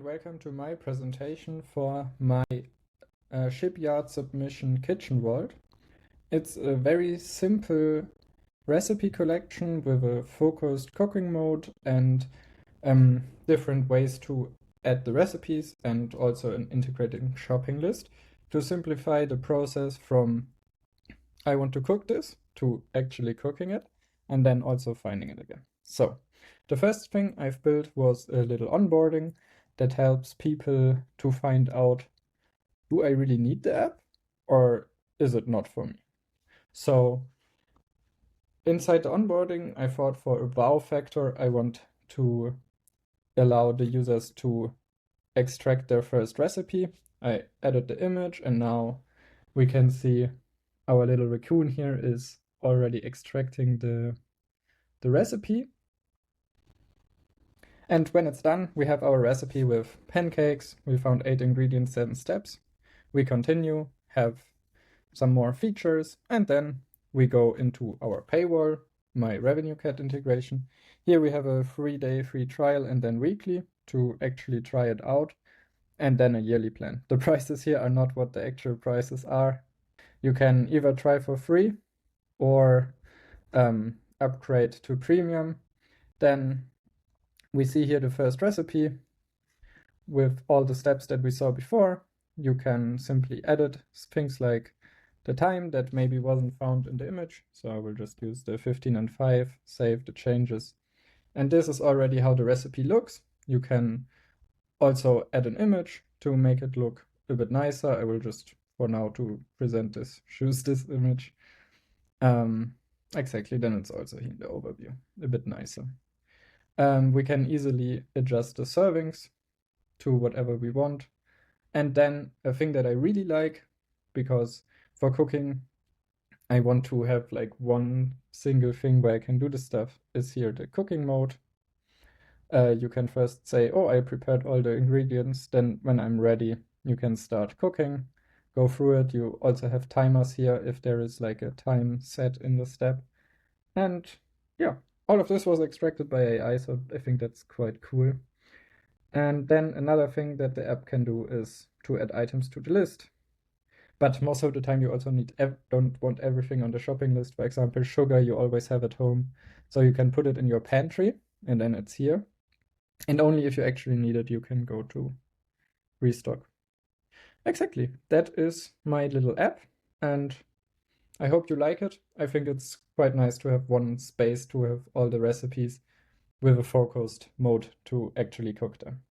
Welcome to my presentation for my Shipyard Submission Kitchen Vault. It's a very simple recipe collection with a focused cooking mode and different ways to add the recipes and also an integrating shopping list to simplify the process from I want to cook this to actually cooking it and then also finding it again. So the first thing I've built was a little onboarding that helps people to find out, do I really need the app or is it not for me? So inside the onboarding, I thought for a wow factor, I want to allow the users to extract their first recipe. I added the image and now we can see our little raccoon here is already extracting the recipe. And when it's done, we have our recipe with pancakes. We found 8 ingredients, 7 steps. We continue, have some more features, and then we go into our paywall, my Revenuecat integration. Here we have a 3-day free trial and then weekly to actually try it out, and then a yearly plan. The prices here are not what the actual prices are. You can either try for free or upgrade to premium. Then we see here the first recipe with all the steps that we saw before. You can simply edit things like the time that maybe wasn't found in the image. So I will just use the 15 and 5, save the changes. And this is already how the recipe looks. You can also add an image to make it look a bit nicer. I will just, for now, to present this, choose this image. Exactly, then it's also here in the overview, a bit nicer. We can easily adjust the servings to whatever we want. And then a thing that I really like, because for cooking, I want to have like one single thing where I can do the stuff, is here the cooking mode. You can first say, oh, I prepared all the ingredients. Then when I'm ready, you can start cooking, go through it. You also have timers here if there is like a time set in the step. And yeah. All of this was extracted by AI, so I think that's quite cool. And then another thing that the app can do is to add items to the list. But most of the time you also don't want everything on the shopping list. For example, sugar you always have at home. So you can put it in your pantry and then it's here. And only if you actually need it, you can go to restock. Exactly, that is my little app. And I hope you like it. I think it's quite nice to have one space to have all the recipes with a focused mode to actually cook them.